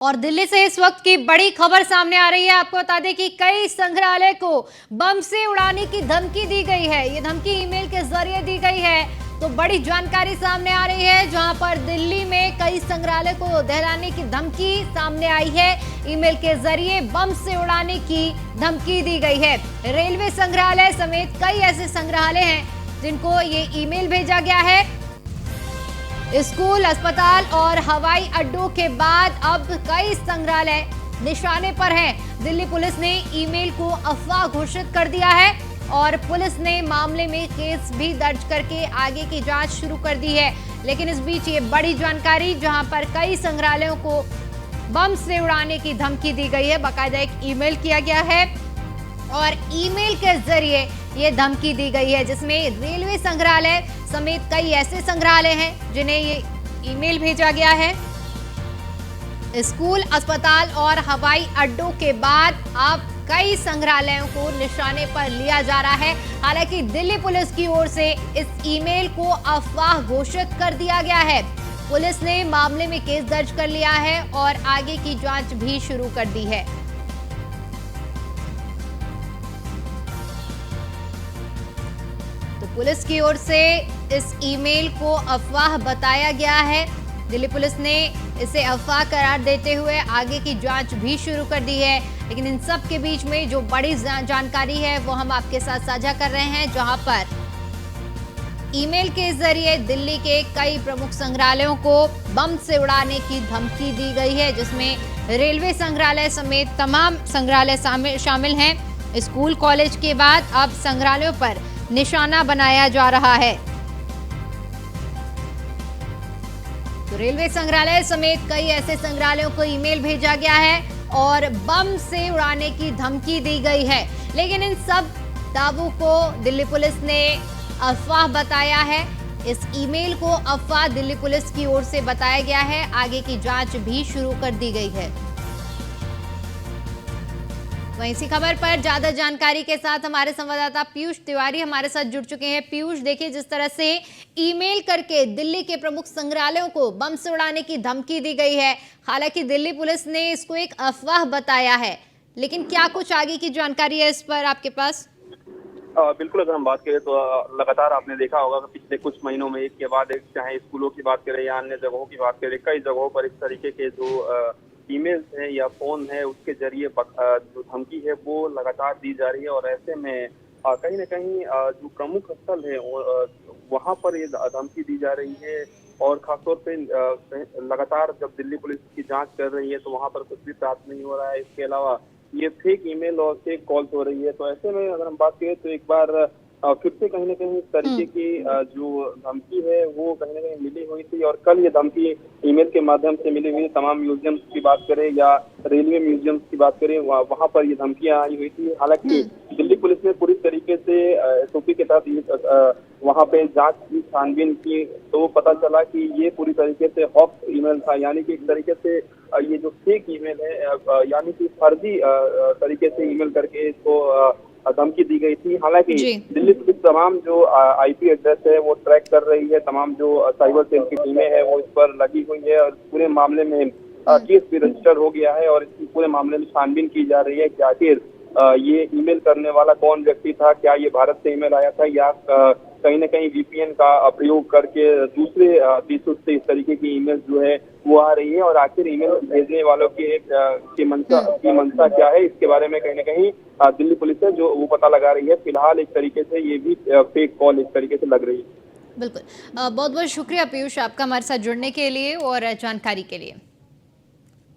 और दिल्ली से इस वक्त की बड़ी खबर सामने आ रही है। आपको बता दें कि कई संग्रहालय को बम से उड़ाने की धमकी दी गई है। ये धमकी ईमेल के जरिए दी गई है। तो बड़ी जानकारी सामने आ रही है, जहां पर दिल्ली में कई संग्रहालय को दहलाने की धमकी सामने आई है। ईमेल के जरिए बम से उड़ाने की धमकी दी गई है। रेलवे संग्रहालय समेत कई ऐसे संग्रहालय हैं जिनको ये ईमेल भेजा गया है। स्कूल, अस्पताल और हवाई अड्डों के बाद अब कई संग्रहालय निशाने पर हैं। दिल्ली पुलिस ने ईमेल को अफवाह घोषित कर दिया है और पुलिस ने मामले में केस भी दर्ज करके आगे की जांच शुरू कर दी है। लेकिन इस बीच ये बड़ी जानकारी, जहां पर कई संग्रहालयों को बम से उड़ाने की धमकी दी गई है। बाकायदा एक ईमेल किया गया है और ईमेल के जरिए ये धमकी दी गई है, जिसमें रेलवे संग्रहालय समेत कई ऐसे संग्रहालय हैं जिन्हें ये ईमेल भेजा गया है। स्कूल, अस्पताल और हवाई अड्डों के बाद अब कई संग्रहालयों को निशाने पर लिया जा रहा है। हालांकि दिल्ली पुलिस की ओर से इस ईमेल को अफवाह घोषित कर दिया गया है। पुलिस ने मामले में केस दर्ज कर लिया है और आगे की जांच भी शुरू कर दी है। तो पुलिस की ओर से इस ईमेल को अफवाह बताया गया है। दिल्ली पुलिस ने इसे अफवाह करार देते हुए आगे की जांच भी शुरू कर दी है। लेकिन इन सब के बीच में जो बड़ी जानकारी है वो हम आपके साथ साझा कर रहे हैं, जहां पर ईमेल के जरिए दिल्ली के कई प्रमुख संग्रहालयों को बम से उड़ाने की धमकी दी गई है, जिसमें रेलवे संग्रहालय समेत तमाम संग्रहालय शामिल हैं। स्कूल, कॉलेज के बाद अब संग्रहालयों पर निशाना बनाया जा रहा है। तो रेलवे संग्रहालय समेत कई ऐसे संग्रहालयों को ईमेल भेजा गया है और बम से उड़ाने की धमकी दी गई है। लेकिन इन सब दावों को दिल्ली पुलिस ने अफवाह बताया है। इस ईमेल को अफवाह दिल्ली पुलिस की ओर से बताया गया है। आगे की जांच भी शुरू कर दी गई है। वहीं इसी खबर पर ज्यादा जानकारी के साथ हमारे संवाददाता पीयूष तिवारी हमारे साथ जुड़ चुके हैं। पीयूष, देखिए, जिस तरह से ईमेल करके दिल्ली के प्रमुख संग्रहालयों को बम से उड़ाने की धमकी दी गई है। हालांकि दिल्ली पुलिस ने इसको एक अफवाह बताया है, लेकिन क्या कुछ आगे की जानकारी है इस पर आपके पास? बिल्कुल, अगर हम बात करें तो लगातार आपने देखा होगा कि पिछले कुछ महीनों में एक के बाद एक, चाहे स्कूलों की बात करें या अन्य जगहों की बात करें, कई जगहों पर इस तरीके के जो ईमेल्स है या फोन है उसके जरिए जो धमकी है वो लगातार दी जा रही है। और ऐसे में कहीं ना कहीं जो प्रमुख स्थल है वहाँ पर ये धमकी दी जा रही है। और खासतौर पे लगातार जब दिल्ली पुलिस की जांच कर रही है तो वहाँ पर कुछ भी प्राप्त नहीं हो रहा है। इसके अलावा ये फेक ईमेल और फेक कॉल्स हो रही है। तो ऐसे में अगर हम बात करें तो एक बार फिर से कहीं ना कहीं इस तरीके की जो धमकी है वो कहीं ना कहीं मिली हुई थी। और कल ये धमकी ईमेल के माध्यम से मिली हुई तमाम म्यूजियम्स की बात करें या रेलवे म्यूजियम्स की बात करें, वहाँ पर ये धमकियां आई हुई थी। हालांकि दिल्ली पुलिस ने पूरी तरीके से एसओपी के तहत वहाँ पे जांच की, छानबीन की, तो पता चला कि ये पूरी तरीके से हॉक्स ईमेल था। यानी कि एक तरीके से ये जो फेक ईमेल है, यानी कि फर्जी तरीके से ईमेल करके इसको धमकी दी गई थी। हालांकि दिल्ली पुलिस तमाम जो आईपी एड्रेस है वो ट्रैक कर रही है। तमाम जो साइबर सेल की टीमें हैं वो इस पर लगी हुई है और पूरे मामले में केस भी रजिस्टर हो गया है। और इस पूरे मामले में छानबीन की जा रही है कि आखिर ये ईमेल करने वाला कौन व्यक्ति था, क्या ये भारत से ईमेल आया था या कहीं ना कहीं वीपीएन का प्रयोग करके दूसरे देशों से इस तरीके की ईमेल जो है वो आ रही है। और आखिर ईमेल भेजने वालों की मंशा क्या है, इसके बारे में कहीं ना कहीं दिल्ली पुलिस है जो वो पता लगा रही है। फिलहाल एक तरीके से ये भी फेक कॉल एक तरीके से लग रही है। बिल्कुल, बहुत बहुत शुक्रिया पीयूष आपका हमारे साथ जुड़ने के लिए और जानकारी के लिए।